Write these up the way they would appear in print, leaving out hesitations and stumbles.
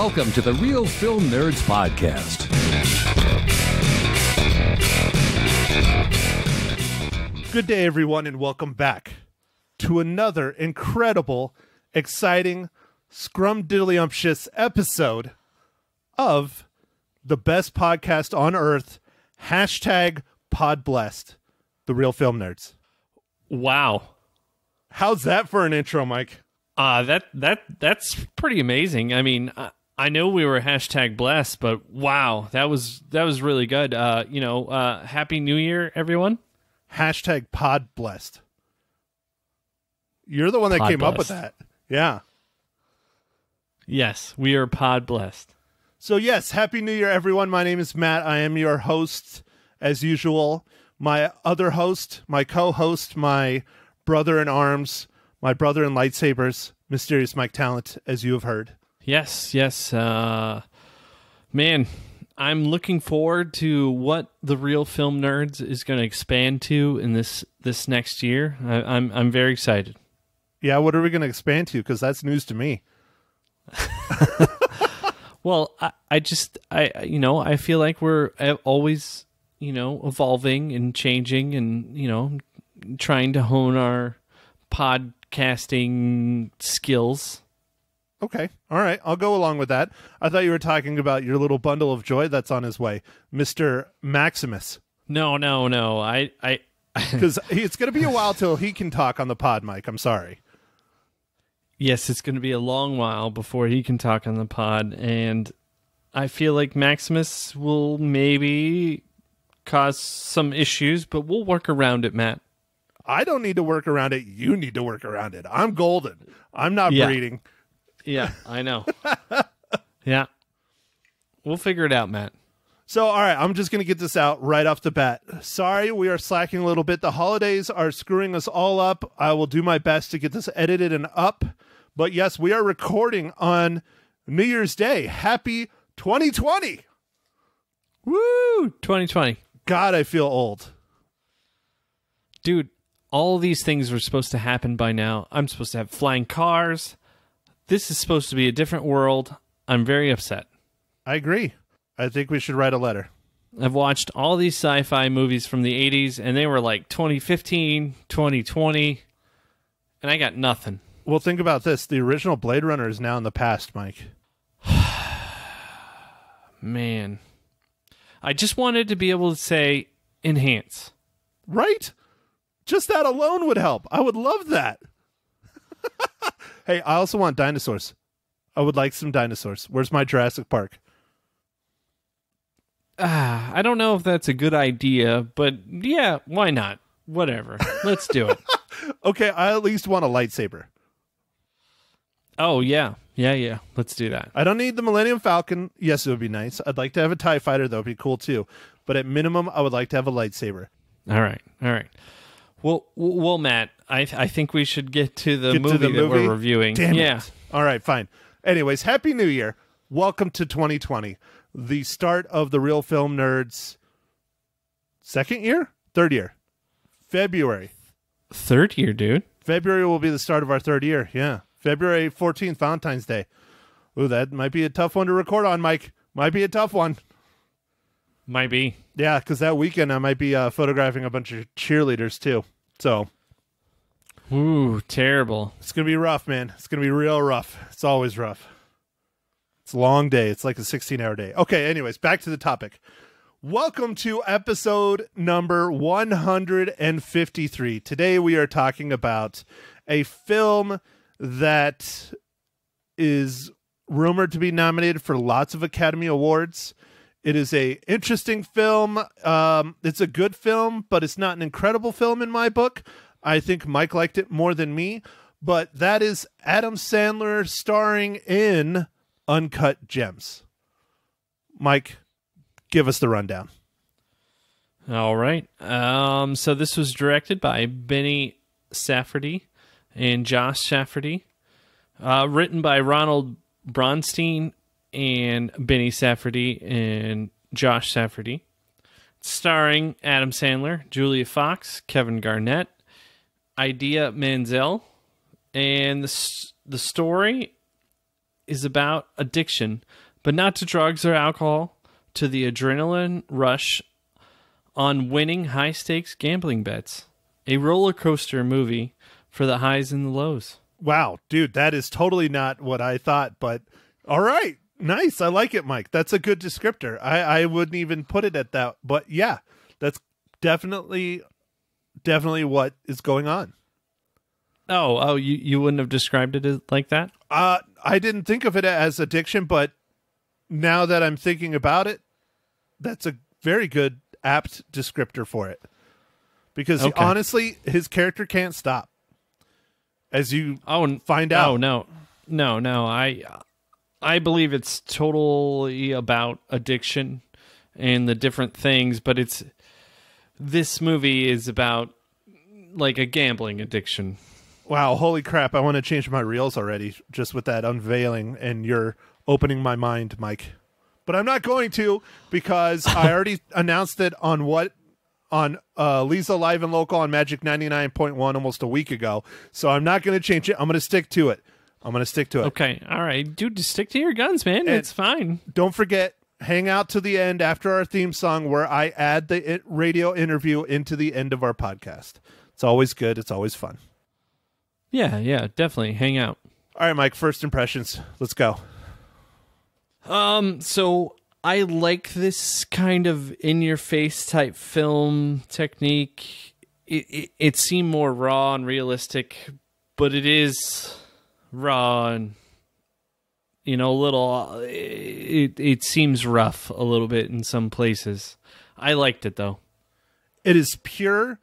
Welcome to the Real Film Nerds Podcast. Good day, everyone, and welcome back to another incredible, exciting, scrumdiddlyumptious episode of the best podcast on earth, hashtag PodBlessed, the Real Film Nerds. Wow. How's that for an intro, Mike? That's pretty amazing. I mean, I know we were hashtag blessed, but wow, that was really good. Happy New Year, everyone. Hashtag PodBlessed. You're the one that came up with that. Yeah. Yes, we are pod blessed. So yes, Happy New Year, everyone. My name is Matt. I am your host, as usual. My other host, my co-host, my brother in arms, my brother in lightsabers, Mysterious Mike Talent, as you have heard. Yes. Man, I'm looking forward to what the Real Film Nerds is going to expand to in this next year. I'm very excited. Yeah, what are we going to expand to? Because that's news to me. Well, I feel like we're always, evolving and changing and, trying to hone our podcasting skills. Okay. All right. I'll go along with that. I thought you were talking about your little bundle of joy that's on his way, Mr. Maximus. No. Because it's going to be a while till he can talk on the pod, Mike. I'm sorry. Yes, it's going to be a long while before he can talk on the pod, and I feel like Maximus will maybe cause some issues, but we'll work around it, Matt. I don't need to work around it. You need to work around it. I'm golden. I'm not breeding. Yeah, I know. Yeah. We'll figure it out, Matt. So, all right, I'm just going to get this out right off the bat. Sorry, we are slacking a little bit. The holidays are screwing us all up. I will do my best to get this edited and up. But yes, we are recording on New Year's Day. Happy 2020. Woo! 2020. God, I feel old. Dude, all these things were supposed to happen by now. I'm supposed to have flying cars. This is supposed to be a different world. I'm very upset. I agree. I think we should write a letter. I've watched all these sci-fi movies from the 80s, and they were like 2015, 2020, and I got nothing. Well, think about this. The original Blade Runner is now in the past, Mike. Man. I just wanted to be able to say, enhance. Right? Just that alone would help. I would love that. Hey, I also want dinosaurs. I would like some dinosaurs. Where's my Jurassic Park? I don't know if that's a good idea, but yeah, why not? Whatever. Let's do it. Okay, I at least want a lightsaber. Oh, yeah. Yeah. Let's do that. I don't need the Millennium Falcon. Yes, it would be nice. I'd like to have a TIE fighter. That would be cool, too. But at minimum, I would like to have a lightsaber. All right. Well, Matt, I think we should get to the movie that we're reviewing. Damn it. All right, fine. Anyways, Happy New Year. Welcome to 2020. The start of the Real Film Nerds' second year? Third year. February. Third year, dude. February will be the start of our third year. Yeah. February 14th, Valentine's Day. Ooh, that might be a tough one to record on, Mike. Might be a tough one. Might be. Yeah, because that weekend I might be photographing a bunch of cheerleaders, too. So. Ooh, terrible. It's going to be rough, man. It's going to be real rough. It's always rough. It's a long day. It's like a 16-hour day. Okay, anyways, back to the topic. Welcome to episode number 153. Today we are talking about a film that is rumored to be nominated for lots of Academy Awards. It is a interesting film. It's a good film, but it's not an incredible film in my book. I think Mike liked it more than me, but that is Adam Sandler starring in Uncut Gems. Mike, give us the rundown. All right. So this was directed by Benny Safdie and Josh Safdie. Written by Ronald Bronstein and Benny Safdie and Josh Safdie. Starring Adam Sandler, Julia Fox, Kevin Garnett, Idea Menzel, and the story is about addiction, but not to drugs or alcohol, to the adrenaline rush on winning high-stakes gambling bets. A roller coaster movie for the highs and the lows. Wow, dude, that is totally not what I thought, but all right. Nice. I like it, Mike. That's a good descriptor. I wouldn't even put it at that, but yeah, that's definitely what is going on. Oh, you wouldn't have described it as, like that? I didn't think of it as addiction, but now that I'm thinking about it, that's a very good, apt descriptor for it. Because honestly, his character can't stop. As you find out. Oh, no. I believe it's totally about addiction and the different things, but this movie is about like a gambling addiction. Wow, holy crap. I want to change my reels already just with that unveiling, and you're opening my mind, Mike. But I'm not going to, because I already announced it on Lisa Live and Local on Magic 99.1 almost a week ago. So I'm not going to change it. I'm going to stick to it. Okay, all right. Dude, just stick to your guns, man. And it's fine. Don't forget, hang out to the end after our theme song where I add the radio interview into the end of our podcast. It's always good. It's always fun. Yeah, definitely. Hang out. All right, Mike, first impressions. Let's go. So I like this kind of in-your-face type film technique. It seemed more raw and realistic, but it is raw and, a little... It seems rough a little bit in some places. I liked it, though. It is pure,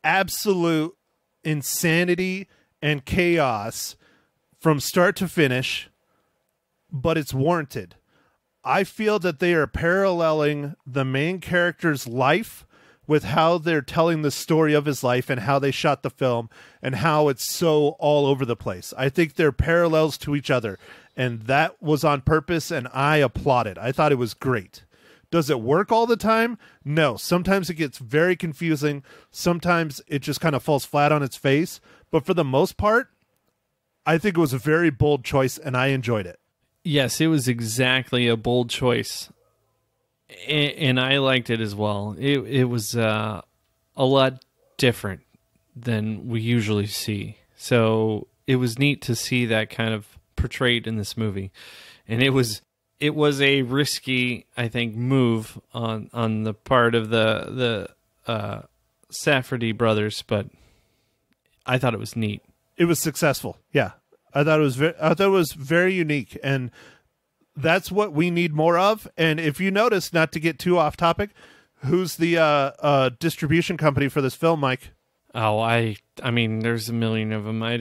absolute insanity and chaos from start to finish, but it's warranted. I feel that they are paralleling the main character's life with how they're telling the story of his life and how they shot the film and how it's so all over the place. I think they're parallels to each other, and that was on purpose, and I applaud it. I thought it was great. Does it work all the time? No. Sometimes it gets very confusing. Sometimes it just kind of falls flat on its face. But for the most part, I think it was a very bold choice, and I enjoyed it. Yes, it was exactly a bold choice, and I liked it as well. It was a lot different than we usually see, so it was neat to see that kind of portrayed in this movie, and it was a risky, I think, move on the part of the Safdie brothers, but I thought it was neat. It was successful, yeah. I thought it was very unique, and that's what we need more of. And if you notice, not to get too off topic, who's the distribution company for this film, Mike? Oh, I mean, there's a million of them. I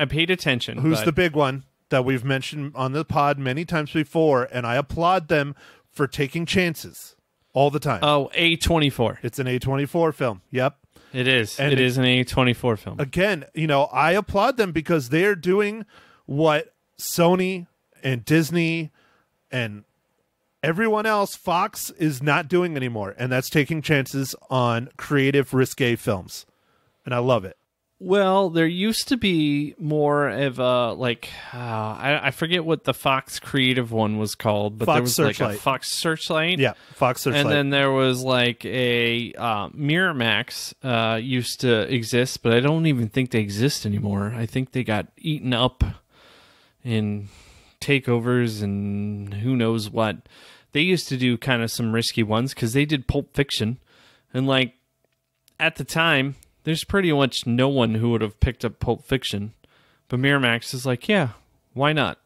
paid attention. Who's the big one that we've mentioned on the pod many times before, and I applaud them for taking chances all the time. Oh, A24. It's an A24 film. Yep. It is. And it is an A24 film. Again, I applaud them because they're doing what Sony and Disney and everyone else, Fox, is not doing anymore, and that's taking chances on creative, risque films. And I love it. Well, there used to be more of a, I forget what the Fox creative one was called, but there was like a Fox Searchlight. Yeah, Fox Searchlight. And then there was like a Miramax used to exist, but I don't even think they exist anymore. I think they got eaten up in takeovers and who knows what. They used to do kind of some risky ones because they did Pulp Fiction. And at the time, there's pretty much no one who would have picked up Pulp Fiction. But Miramax is like, yeah, why not?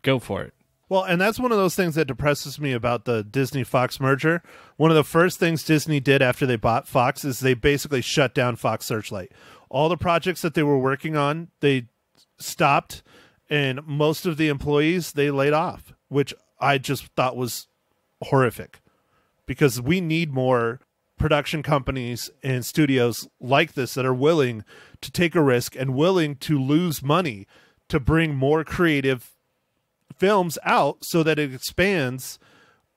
Go for it. Well, and that's one of those things that depresses me about the Disney-Fox merger. One of the first things Disney did after they bought Fox is they basically shut down Fox Searchlight. All the projects that they were working on, they stopped, and most of the employees, they laid off, which I just thought was horrific. Because we need more production companies and studios like this that are willing to take a risk and willing to lose money to bring more creative films out so that it expands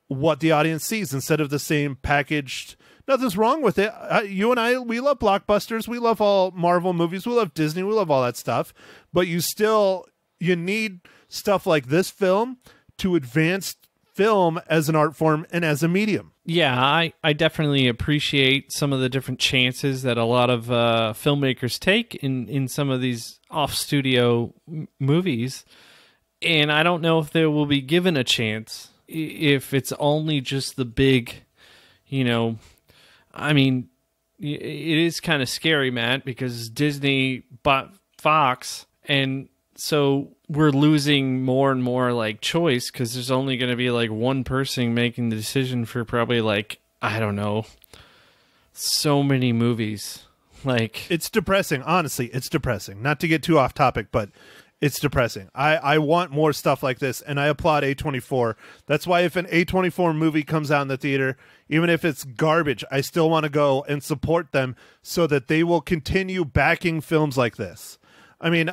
what the audience sees instead of the same packaged. Nothing's wrong with it. You and I, we love blockbusters. We love all Marvel movies. We love Disney. We love all that stuff. But you need stuff like this film to advance film as an art form and as a medium. Yeah, I definitely appreciate some of the different chances that a lot of filmmakers take in some of these off-studio movies. And I don't know if they will be given a chance if it's only just the big, I mean, it is kind of scary, Matt, because Disney bought Fox, and so we're losing more and more like choice because there's only going to be like one person making the decision for probably like, I don't know, so many movies. Like, it's depressing. Honestly, it's depressing. Not to get too off topic, but it's depressing. I want more stuff like this, and I applaud A24. That's why if an A24 movie comes out in the theater, even if it's garbage, I still want to go and support them so that they will continue backing films like this. I mean,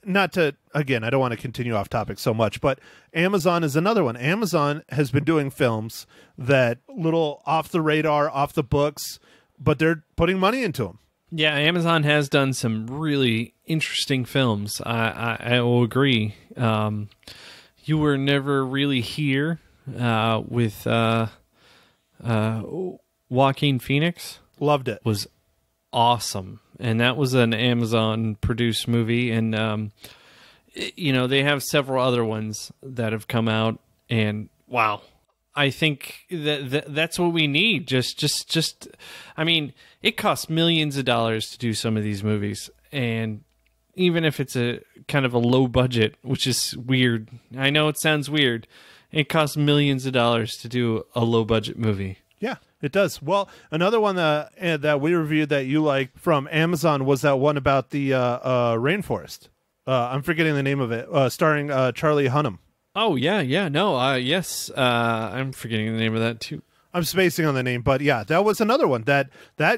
not to, again, I don't want to continue off topic so much, but Amazon is another one. Amazon has been doing films that little off the radar, off the books, but they're putting money into them. Yeah, Amazon has done some really interesting films. I will agree. You Were Never Really Here with Joaquin Phoenix. Loved it. Was awesome. And that was an Amazon-produced movie. And, they have several other ones that have come out. And, wow. I think that's what we need. Just. I mean, it costs millions of dollars to do some of these movies, and even if it's a kind of a low budget, which is weird. I know it sounds weird. It costs millions of dollars to do a low budget movie. Yeah, it does. Well, another one that we reviewed that you liked from Amazon was that one about the rainforest. I'm forgetting the name of it. Starring Charlie Hunnam. Oh, yeah, no, yes, I'm forgetting the name of that, too. I'm spacing on the name, but yeah, that was another one that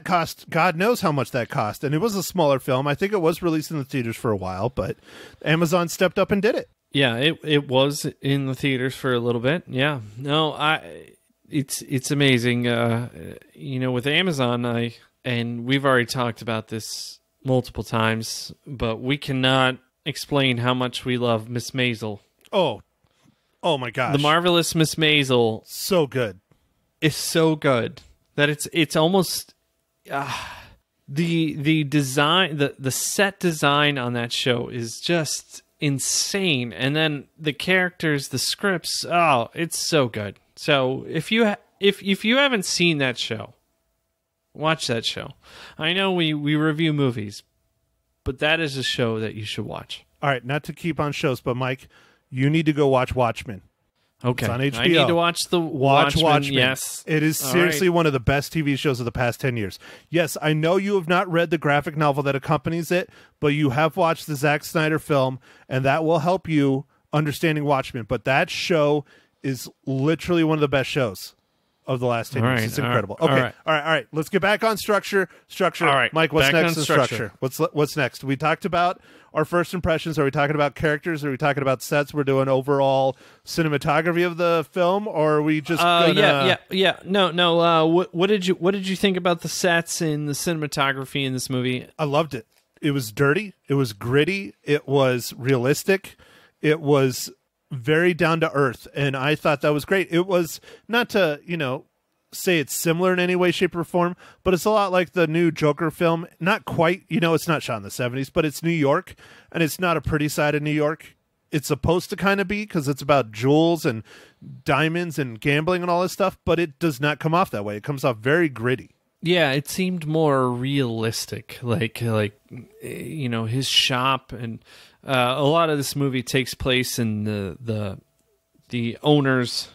cost, God knows how much that cost, and it was a smaller film. I think it was released in the theaters for a while, but Amazon stepped up and did it. Yeah, it was in the theaters for a little bit, yeah. No, it's amazing, with Amazon, and we've already talked about this multiple times, but we cannot explain how much we love Miss Maisel. Oh my gosh. The Marvelous Miss Maisel. So good. Is so good that it's almost the design, the set design on that show is just insane. And then the characters, the scripts, it's so good. So if you haven't seen that show, watch that show. I know we review movies, but that is a show that you should watch. All right, not to keep on shows, but Mike, you need to go watch Watchmen. Okay. It's on HBO. I need to watch Watchmen. Yes. It is seriously one of the best TV shows of the past 10 years. Yes, I know you have not read the graphic novel that accompanies it, but you have watched the Zack Snyder film, and that will help you understanding Watchmen. But that show is literally one of the best shows of the last 10 years. It's incredible. All right. Let's get back on structure. All right. Mike, what's back next in structure? What's next? We talked about our first impressions. Are we talking about characters? Are we talking about sets? We're doing overall cinematography of the film, or are we just gonna... Yeah. No. What did you think about the sets and the cinematography in this movie? I loved it. It was dirty. It was gritty. It was realistic. It was very down to earth, and I thought that was great. It was not to, say it's similar in any way, shape, or form, but it's a lot like the new Joker film. Not quite, it's not shot in the 70s, but it's New York, and it's not a pretty side of New York. It's supposed to kind of be, because it's about jewels and diamonds and gambling and all this stuff, but it does not come off that way. It comes off very gritty. Yeah, it seemed more realistic, like his shop, and a lot of this movie takes place in the owner's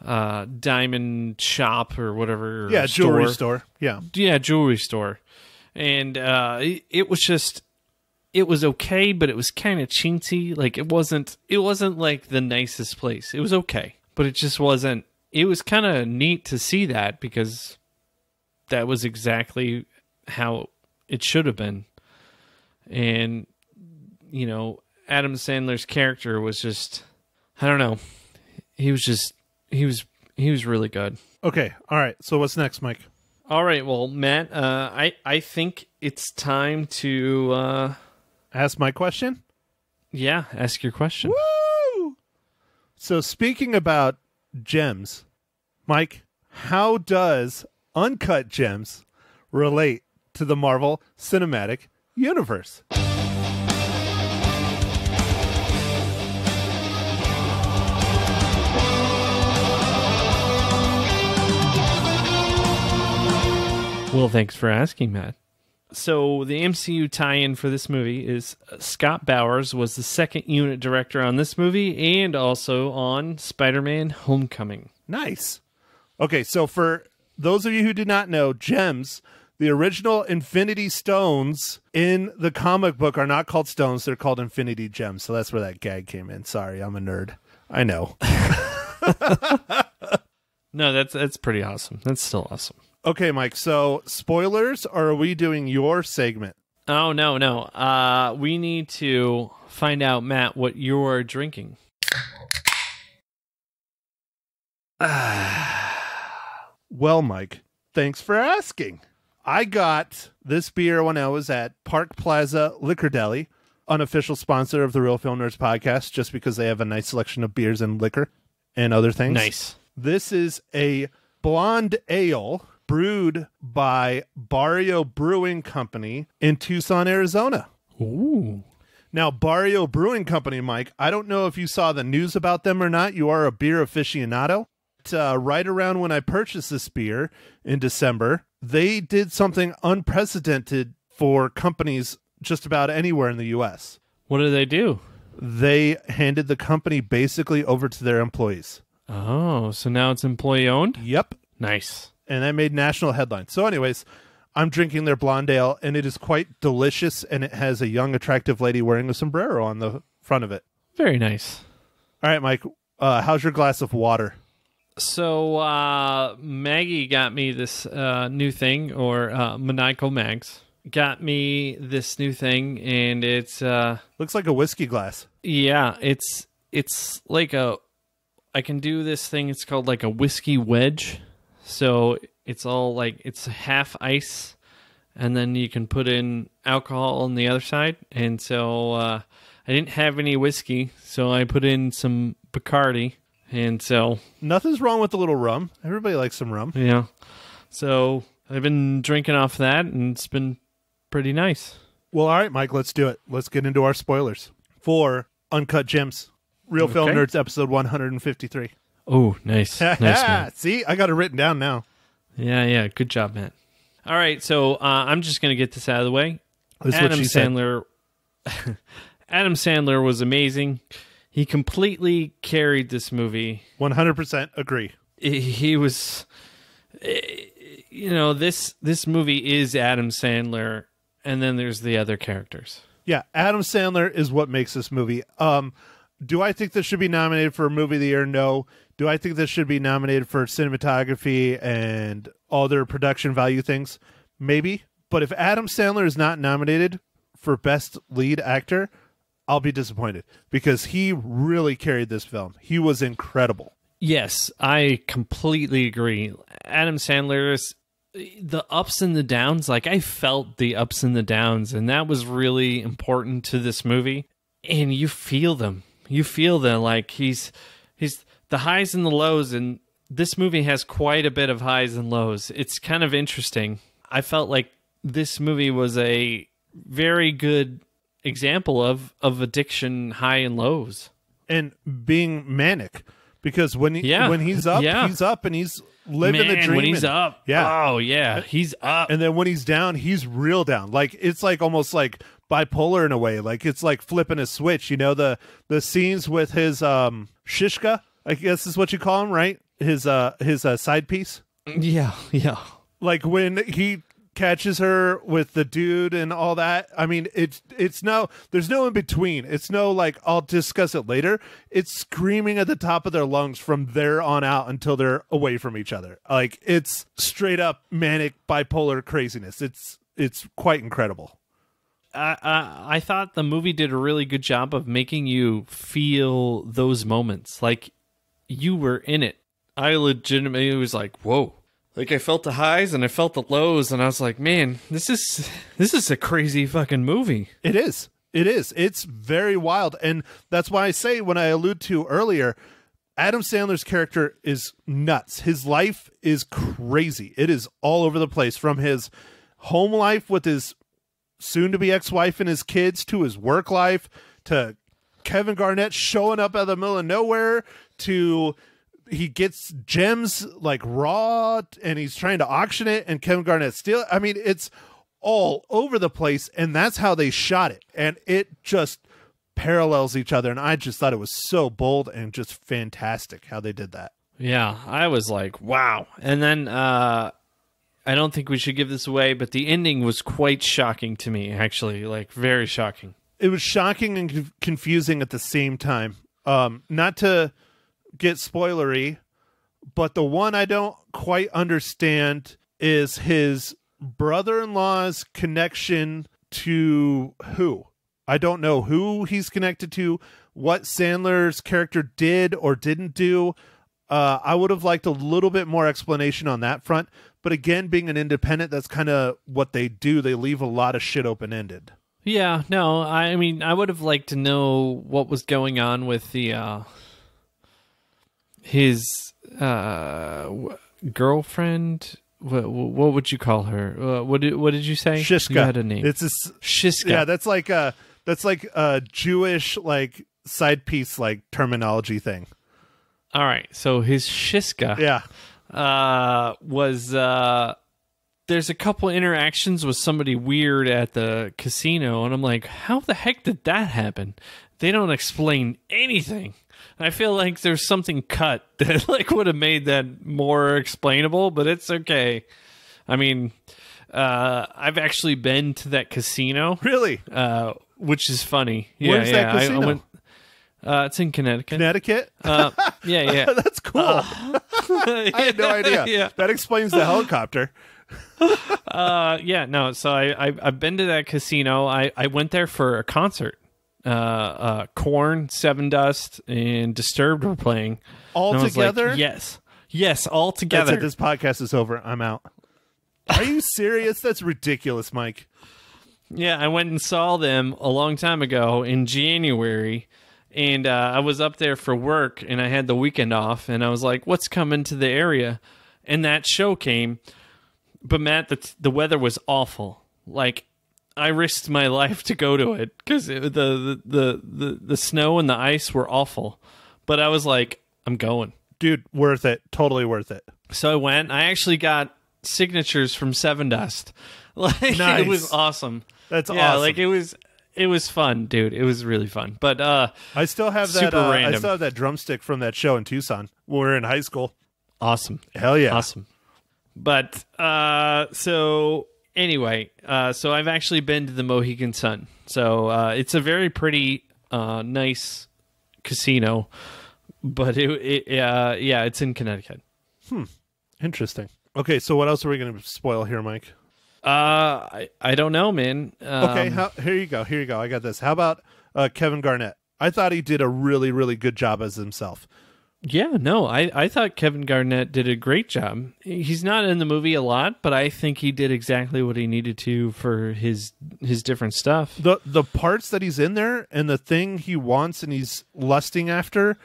diamond shop or whatever. Yeah, jewelry store. Yeah, jewelry store, and it was okay, but it was kind of chintzy. Like it wasn't like the nicest place. It was okay, but it just wasn't. It was kind of neat to see that because that was exactly how it should have been. And, Adam Sandler's character was just, I don't know. He was really good. Okay. All right. So what's next, Mike? All right. Well, Matt, I think it's time to ask my question. Yeah, ask your question. Woo! So speaking about gems, Mike, how does Uncut Gems relate to the Marvel Cinematic Universe? Well, thanks for asking, Matt. So the MCU tie-in for this movie is Scott Bowers was the second unit director on this movie and also on Spider-Man Homecoming. Nice. Okay, so for those of you who do not know, gems, the original Infinity Stones in the comic book are not called stones, they're called Infinity Gems. So that's where that gag came in. Sorry, I'm a nerd. I know. No, that's pretty awesome. That's still awesome. Okay, Mike, so spoilers, or are we doing your segment? Oh, no. We need to find out, Matt, what you're drinking. Well, Mike, thanks for asking. I got this beer when I was at Park Plaza Liquor Deli, unofficial sponsor of the Real Film Nerds podcast, just because they have a nice selection of beers and liquor and other things. Nice. This is a blonde ale brewed by Barrio Brewing Company in Tucson, Arizona. Ooh. Now, Barrio Brewing Company, Mike, I don't know if you saw the news about them or not. You are a beer aficionado. Right around when I purchased this beer in December, they did something unprecedented for companies just about anywhere in the U.S. What did they do? They handed the company basically over to their employees. Oh, so now it's employee-owned? Yep. Nice. And that made national headlines. So anyways, I'm drinking their blonde ale, and it is quite delicious, and it has a young, attractive lady wearing a sombrero on the front of it. Very nice. All right, Mike, how's your glass of water? So Maggie got me this new thing, or Maniacal Mags got me this new thing, and it's looks like a whiskey glass. Yeah, it's like I can do this thing. It's called like a whiskey wedge. So it's all like it's half ice, and then you can put in alcohol on the other side. And so I didn't have any whiskey, so I put in some Bacardi. And so nothing's wrong with a little rum. Everybody likes some rum. Yeah. So I've been drinking off that, and it's been pretty nice. Well, all right, Mike, let's do it. Let's get into our spoilers for Uncut Gems, Real Film Nerds, episode 153. Oh, nice. Nice, man. See, I got it written down now. Yeah. Good job, Matt. All right, so I'm just going to get this out of the way. Adam Sandler was amazing. He completely carried this movie. 100% agree. He was, this movie is Adam Sandler, and then there's the other characters. Yeah, Adam Sandler is what makes this movie. Do I think this should be nominated for Movie of the Year? No. Do I think this should be nominated for cinematography and other production value things? Maybe. But if Adam Sandler is not nominated for Best Lead Actor, I'll be disappointed because he really carried this film. He was incredible. Yes, I completely agree. Adam Sandler's the ups and the downs, like I felt the ups and the downs, and that was really important to this movie. And you feel them. You feel them, like he's the highs and the lows, and this movie has quite a bit of highs and lows. It's kind of interesting. I felt like this movie was a very good example of addiction high and lows. And being manic. Because when he's up, he's up and he's living the dream. When he's up, he's up. And then when he's down, he's real down. Like it's like almost like bipolar in a way. Like it's like flipping a switch. You know, the scenes with his shishka, I guess is what you call him, right? His side piece. Yeah. Like when he catches her with the dude and all that. I mean, there's no in between. It's no like I'll discuss it later. It's screaming at the top of their lungs from there on out until they're away from each other. Like it's straight up manic bipolar craziness. It's quite incredible. I thought the movie did a really good job of making you feel those moments. Like you were in it. I legitimately was like, whoa. Like I felt the highs and I felt the lows, and I was like, man, this is a crazy fucking movie. It is. It is. It's very wild. And that's why I say, when I allude to earlier, Adam Sandler's character is nuts. His life is crazy. It is all over the place, from his home life with his soon-to-be ex-wife and his kids, to his work life, to Kevin Garnett showing up out of the middle of nowhere, to he gets gems like raw and he's trying to auction it and Kevin Garnett steal. I mean, it's all over the place, and that's how they shot it. And it just parallels each other. And I just thought it was so bold and just fantastic how they did that. Yeah, I was like, wow. And then I don't think we should give this away, but the ending was quite shocking to me, actually, like very shocking. It was shocking and confusing at the same time. Not to get spoilery, but the one I don't quite understand is his brother-in-law's connection to who? I don't know who he's connected to, what Sandler's character did or didn't do. I would have liked a little bit more explanation on that front. But again, being an independent, that's kind of what they do. They leave a lot of shit open-ended. Yeah, no, I mean, I would have liked to know what was going on with the his girlfriend. What would you call her? What did you say? Shiska. You had a name. It's Shiska. Yeah, that's like a Jewish like side piece like terminology thing. All right, so his Shiska. Yeah. Was there's a couple interactions with somebody weird at the casino, and I'm like, how the heck did that happen? They don't explain anything. I feel like there's something cut that like would have made that more explainable, but it's okay. I mean, I've actually been to that casino. Really? Which is funny. Where's that casino? I went, it's in Connecticut. Connecticut? Yeah. That's cool. I had no idea. Yeah. That explains the helicopter. Yeah, no. So I've been to that casino. I went there for a concert. Korn, Seven Dust, and Disturbed were playing. All together? Like, yes, all together. That's it. This podcast is over. I'm out. Are you serious? That's ridiculous, Mike. Yeah, I went and saw them a long time ago in January, and I was up there for work, and I had the weekend off, and I was like, what's coming to the area? And that show came, but Matt, the weather was awful. Like, I risked my life to go to it because the snow and the ice were awful. But I was like, I'm going. Dude, worth it. Totally worth it. So I went. I actually got signatures from Seven Dust. Like, nice. It was awesome. That's yeah, awesome. Like it was fun, dude. It was really fun. But I still have that. I still have that drumstick from that show in Tucson when we were in high school. Awesome. Hell yeah. Awesome. But so anyway, so I've actually been to the Mohegan Sun. So it's a very pretty, nice casino. But it's in Connecticut. Interesting. Okay, so what else are we going to spoil here, Mike? I don't know, man. Okay, here you go. I got this. How about Kevin Garnett? I thought he did a really, really good job as himself. Yeah, no, I thought Kevin Garnett did a great job. He's not in the movie a lot, but I think he did exactly what he needed to for his different stuff. The parts that he's in there and the thing he wants and he's lusting after,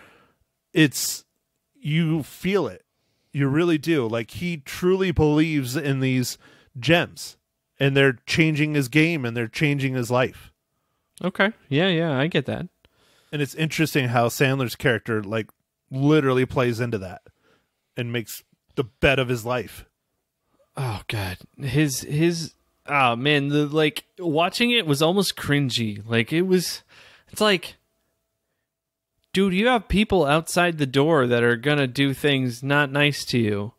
you feel it. You really do. Like, he truly believes in these gems, and they're changing his game and they're changing his life. Okay. Yeah, I get that. And it's interesting how Sandler's character, like, literally plays into that and makes the bet of his life. Oh God, his oh man, watching it was almost cringy. Like, it's like, dude, you have people outside the door that are gonna do things not nice to you,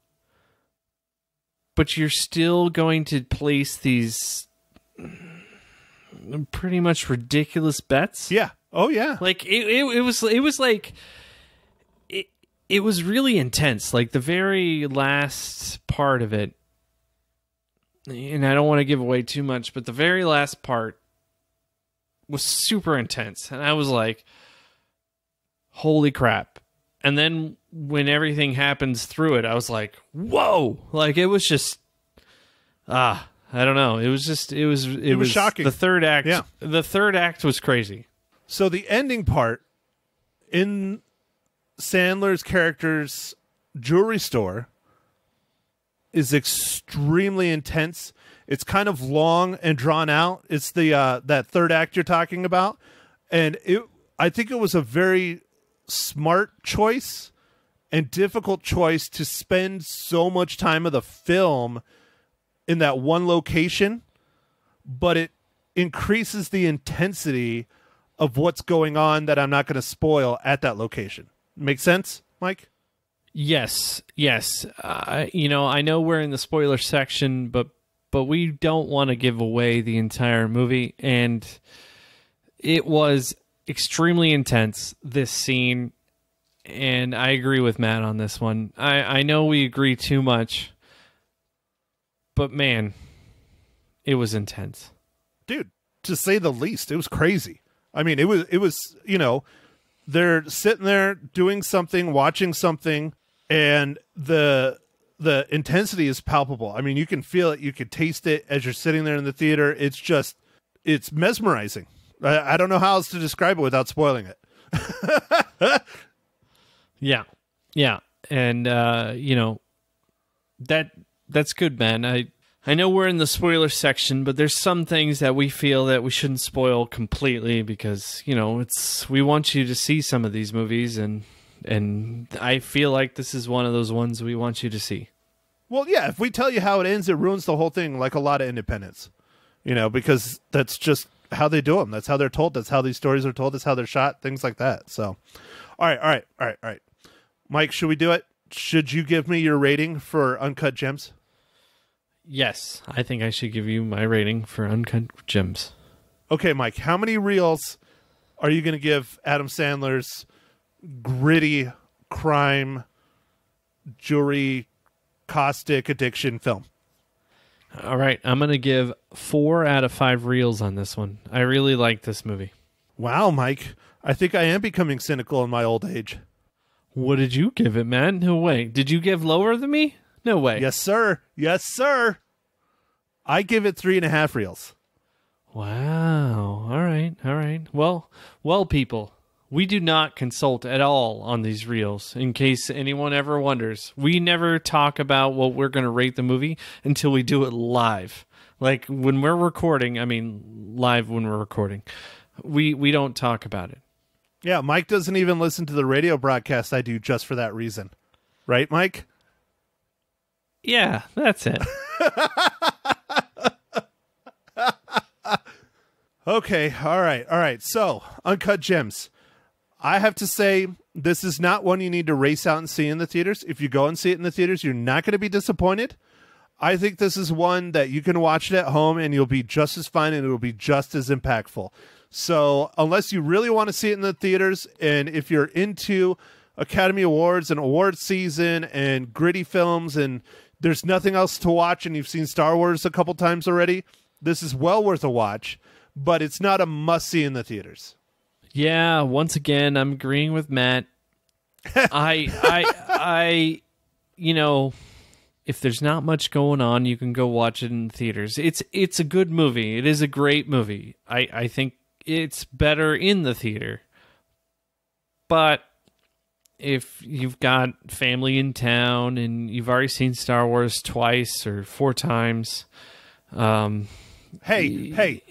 but you're still going to place these pretty much ridiculous bets. Yeah. Oh yeah. Like it was like. It was really intense, like the very last part of it, and I don't want to give away too much, but the very last part was super intense, and I was like, holy crap. And then when everything happens through it, I was like, whoa! Like, it was just, I don't know. It was shocking. The third act. Yeah. The third act was crazy. So the ending part in Sandler's character's jewelry store is extremely intense. It's kind of long and drawn out. It's the that third act you're talking about, and I think it was a very smart choice and difficult choice to spend so much time of the film in that one location, but it increases the intensity of what's going on that I'm not going to spoil at that location. Make sense, Mike? Yes. I know we're in the spoiler section, but we don't want to give away the entire movie, and it was extremely intense, this scene, and I agree with Matt on this one. I know we agree too much, but man, it was intense. Dude, to say the least, it was crazy. I mean, it was, they're sitting there doing something, watching something, and the intensity is palpable. I mean, you can feel it, you can taste it as you're sitting there in the theater. It's mesmerizing. I don't know how else to describe it without spoiling it. Yeah. And that's good, man. I know we're in the spoiler section, but there's some things that we feel that we shouldn't spoil completely because, we want you to see some of these movies, and I feel like this is one of those ones we want you to see. Well, yeah, if we tell you how it ends, it ruins the whole thing, like a lot of independents, because that's just how they do them. That's how they're told. That's how these stories are told. That's how they're shot, things like that. So, all right. Mike, should we do it? Should you give me your rating for Uncut Gems? Yes, I think I should give you my rating for Uncut Gems. Okay, Mike, how many reels are you going to give Adam Sandler's gritty crime, jewelry, caustic addiction film? All right, I'm going to give 4 out of 5 reels on this one. I really like this movie. Wow, Mike, I think I am becoming cynical in my old age. What did you give it, man? No way. Did you give lower than me? No way. Yes, sir. I give it 3.5 reels. Wow. All right. Well, people, we do not consult at all on these reels, in case anyone ever wonders. We never talk about what we're going to rate the movie until we do it live. Like when we're recording, live when we're recording. We don't talk about it. Yeah, Mike doesn't even listen to the radio broadcast I do just for that reason. Right, Mike? Yeah, that's it. Okay, all right. So, Uncut Gems. I have to say, this is not one you need to race out and see in the theaters. If you go and see it in the theaters, you're not going to be disappointed. I think this is one that you can watch it at home and you'll be just as fine and it'll be just as impactful. So, unless you really want to see it in the theaters, and if you're into Academy Awards and award season and gritty films and there's nothing else to watch and you've seen Star Wars a couple times already, this is well worth a watch, but it's not a must-see in the theaters. Yeah, once again, I'm agreeing with Matt. I if there's not much going on, you can go watch it in the theaters. It's a good movie. It is a great movie. I think it's better in the theater. But if you've got family in town and you've already seen Star Wars twice or 4 times, Hey,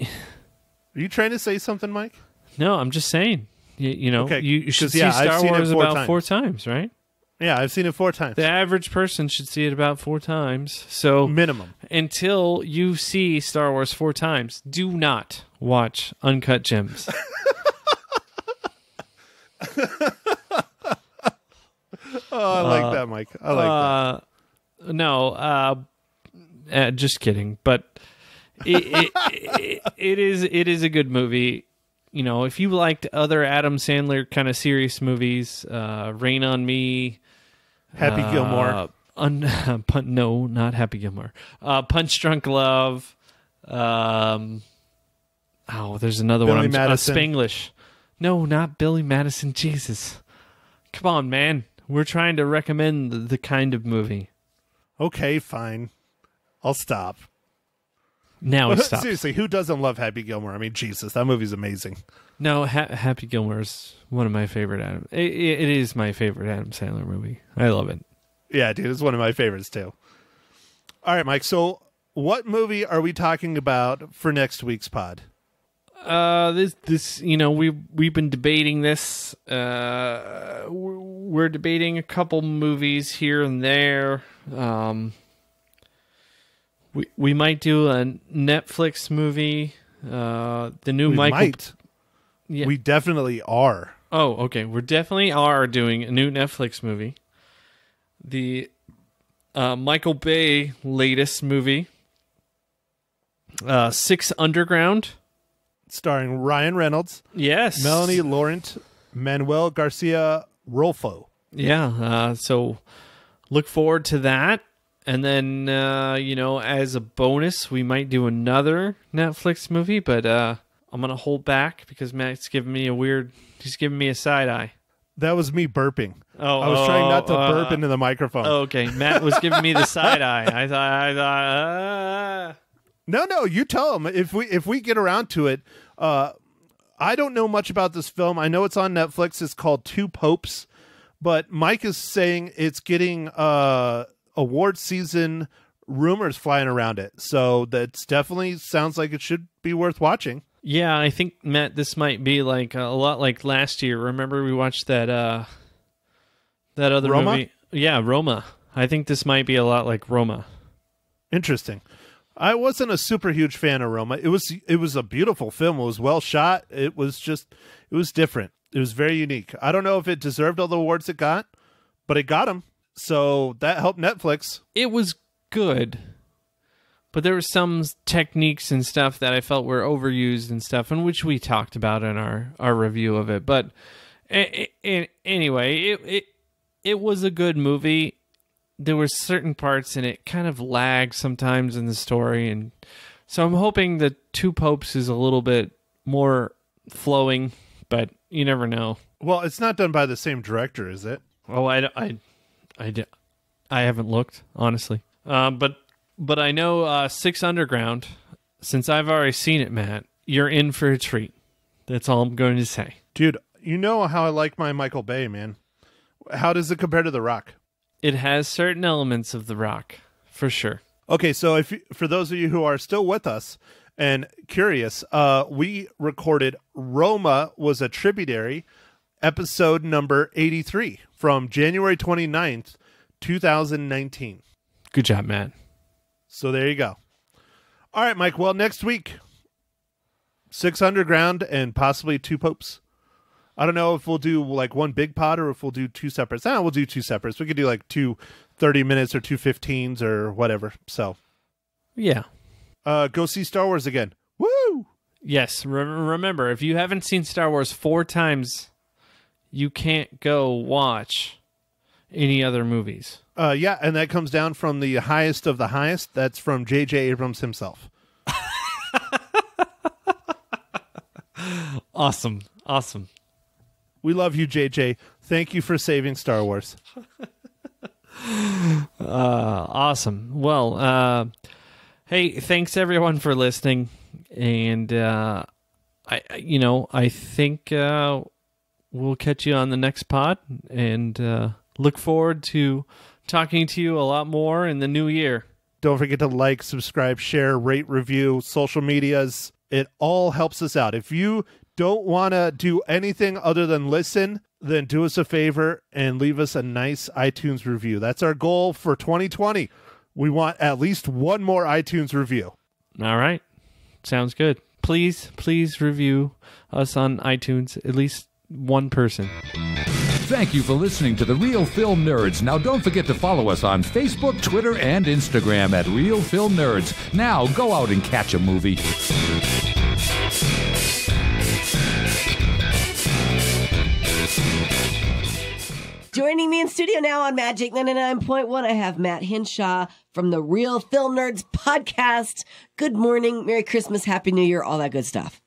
are you trying to say something, Mike? No, I'm just saying. Okay, you should see Star Wars about 4 times, right? Yeah, I've seen it 4 times. The average person should see it about 4 times. So minimum. Until you see Star Wars 4 times, do not watch Uncut Gems. I like that, Mike. I like that. No, just kidding. But it is a good movie. If you liked other Adam Sandler kind of serious movies, Rain on Me, Happy Gilmore. No, not Happy Gilmore. Punch Drunk Love. There's another Billy one. Madison. Spanglish. No, not Billy Madison. Jesus. Come on, man. We're trying to recommend the kind of movie. Okay, fine. I'll stop. Now it stops. Seriously, who doesn't love Happy Gilmore? I mean, Jesus, that movie's amazing. No, Happy Gilmore is one of my favorite Adam. It is my favorite Adam Sandler movie. I love it. Yeah, dude, it's one of my favorites too. All right, Mike. So, what movie are we talking about for next week's pod? This we've been debating this. We're debating a couple movies here and there. We might do a Netflix movie. The new Yeah. We definitely are. Oh, okay. We definitely are doing a new Netflix movie. The Michael Bay latest movie, Six Underground. Starring Ryan Reynolds. Yes. Melanie Laurent, Manuel Garcia Rolfo. Yeah. So look forward to that. And then, as a bonus, we might do another Netflix movie, but I'm going to hold back because Matt's giving me he's giving me a side eye. That was me burping. I was trying not to burp into the microphone. Okay. Matt was giving me the side eye. I thought. No, you tell him. If we get around to it, I don't know much about this film. I know it's on Netflix. It's called Two Popes, but Mike is saying it's getting award season rumors flying around it. So that's definitely sounds like it should be worth watching. Yeah, I think, Matt, this might be like a lot like last year. Remember we watched that other Roma? movie? Yeah, Roma. I think this might be a lot like Roma. Interesting. I wasn't a super huge fan of Roma. It was a beautiful film. It was well shot. It was different. It was very unique. I don't know if it deserved all the awards it got, but it got them. So that helped Netflix. It was good, but there were some techniques and stuff that I felt were overused and stuff, and which we talked about in our review of it. But anyway, it was a good movie. There were certain parts in it kind of lagged sometimes in the story, and so I'm hoping that Two Popes is a little bit more flowing, but you never know. Well, it's not done by the same director, is it? Oh, I haven't looked, honestly. But I know Six Underground, since I've already seen it, Matt, you're in for a treat. That's all I'm going to say. Dude, you know how I like my Michael Bay, man. How does it compare to The Rock? It has certain elements of The Rock, for sure. Okay, so for those of you who are still with us and curious, we recorded Roma was a tributary, episode number 83 from January 29th, 2019. Good job, Matt. So there you go. All right, Mike. Well, next week, Six Underground and possibly Two Popes. I don't know if we'll do like one big pod or if we'll do two separates. We'll do two separates. We could do like 2 30 minutes or 2 15s or whatever. So, yeah. Go see Star Wars again. Woo! Yes. Remember, if you haven't seen Star Wars 4 times, you can't go watch any other movies. Yeah, and that comes down from the highest of the highest. That's from J.J. Abrams himself. Awesome. We love you, JJ. Thank you for saving Star Wars. Awesome. Well, hey, thanks everyone for listening. And I think we'll catch you on the next pod, and look forward to talking to you a lot more in the new year. Don't forget to like, subscribe, share, rate, review, social medias. It all helps us out. If you don't want to do anything other than listen, then do us a favor and leave us a nice iTunes review. That's our goal for 2020. We want at least one more iTunes review. All right. Sounds good. Please review us on iTunes, at least one person. Thank you for listening to The Real Film Nerds. Now don't forget to follow us on Facebook, Twitter, and Instagram at Real Film Nerds. Now go out and catch a movie. Joining me in studio now on Magic 99.1, I have Matt Hinshaw from the Real Film Nerds podcast. Good morning, Merry Christmas, Happy New Year, all that good stuff.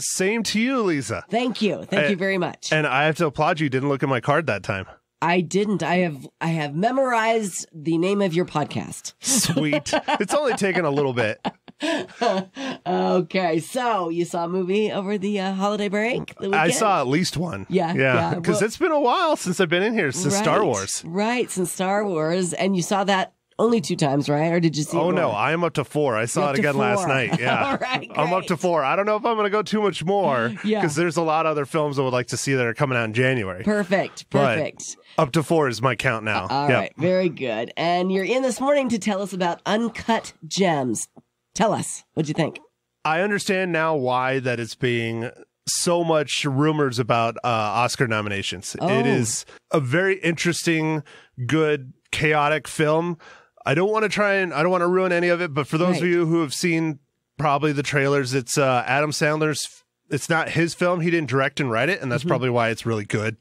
Same to you, Lisa. Thank you. Thank you very much. And I have to applaud you. Didn't look at my card that time. I didn't. I have memorized the name of your podcast. Sweet. It's only taken a little bit. Okay, so you saw a movie over the holiday break? The I weekend? saw at least one. Yeah. Because it's been a while since I've been in here, since Star Wars. Right, since Star Wars. And you saw that only 2 times, right? Or did you see it Oh, more? no, I am up to 4. I saw it again last night. Yeah. All right, I'm up to 4. I don't know if I'm going to go too much more because there's a lot of other films I would like to see that are coming out in January. Perfect. But up to 4 is my count now. All right, very good. And you're in this morning to tell us about Uncut Gems. Tell us, what'd you think? I understand now why that it's being so much rumors about Oscar nominations. Oh. It is a very interesting, good, chaotic film. I don't want to ruin any of it, but for those of you who have seen probably the trailers, it's Adam Sandler's. It's not his film. He didn't direct and write it, and that's probably why it's really good.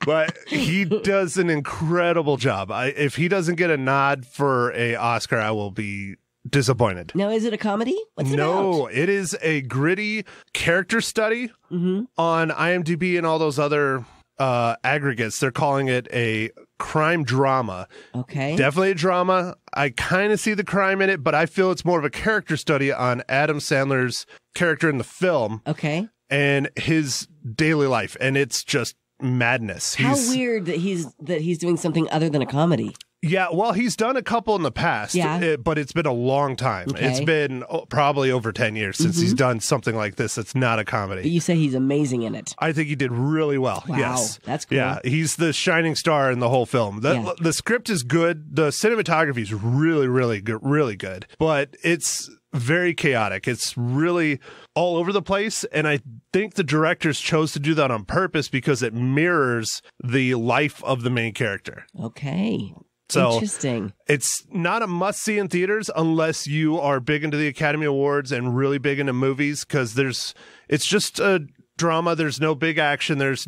But he does an incredible job. If he doesn't get a nod for a Oscar, I will be disappointed. Now, is it a comedy? What's it No, about? it is a gritty character study on IMDb and all those other aggregates. They're calling it a crime drama. Okay. Definitely a drama. I kind of see the crime in it, but I feel it's more of a character study on Adam Sandler's character in the film. Okay. And his daily life. And it's just madness. How weird that he's doing something other than a comedy. Yeah, well, he's done a couple in the past, but it's been a long time. Okay. It's been probably over 10 years since he's done something like this. It's not a comedy. But you say he's amazing in it. I think he did really well. Wow, yes. that's cool. Yeah, he's the shining star in the whole film. The script is good. The cinematography is really, really good, really good. But it's very chaotic. It's really all over the place. And I think the directors chose to do that on purpose because it mirrors the life of the main character. Okay. So interesting. It's not a must-see in theaters unless you are big into the Academy Awards and really big into movies, because it's just a drama. There's no big action. There's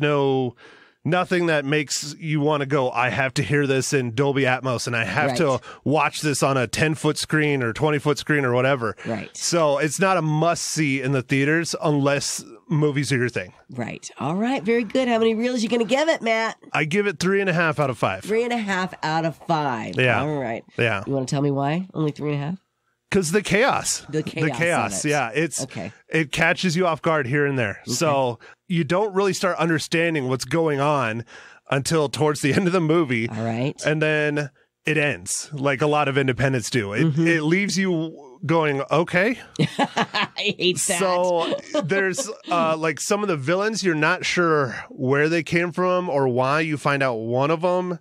nothing that makes you want to go, I have to hear this in Dolby Atmos and I have to watch this on a 10-foot screen or 20-foot screen or whatever. Right. So it's not a must-see in the theaters unless movies are your thing. Right. All right. Very good. How many reels are you going to give it, Matt? I give it 3.5 out of 5. 3.5 out of 5. Yeah. All right. Yeah. You want to tell me why? Only 3.5? Because the chaos. The chaos. Yeah. It catches you off guard here and there. Okay. So you don't really start understanding what's going on until towards the end of the movie. All right. And then it ends like a lot of independents do. It leaves you going, okay. I hate that. So there's like some of the villains, you're not sure where they came from or why. You find out one of them.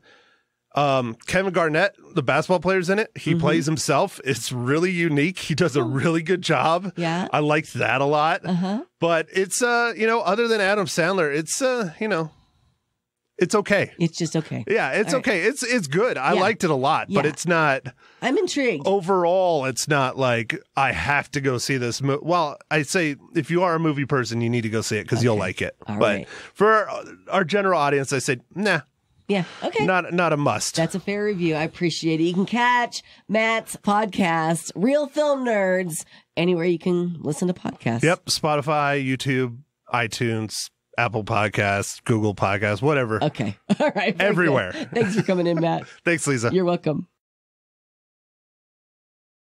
Kevin Garnett, the basketball player's in it. He plays himself. It's really unique. He does a really good job. Yeah. I liked that a lot. But it's, other than Adam Sandler, it's, it's okay. It's just okay. Yeah, it's okay. It's good. I liked it a lot, but it's not. I'm intrigued. Overall, it's not like I have to go see this. Well, I say if you are a movie person, you need to go see it because you'll like it. All but right. for our general audience, I say, nah. Yeah. Okay. Not a must. That's a fair review. I appreciate it. You can catch Matt's podcast, Real Film Nerds, anywhere you can listen to podcasts. Yep. Spotify, YouTube, iTunes, Apple Podcasts, Google Podcasts, whatever. Okay. All right. Everywhere. Thanks for coming in, Matt. Thanks, Lisa. You're welcome.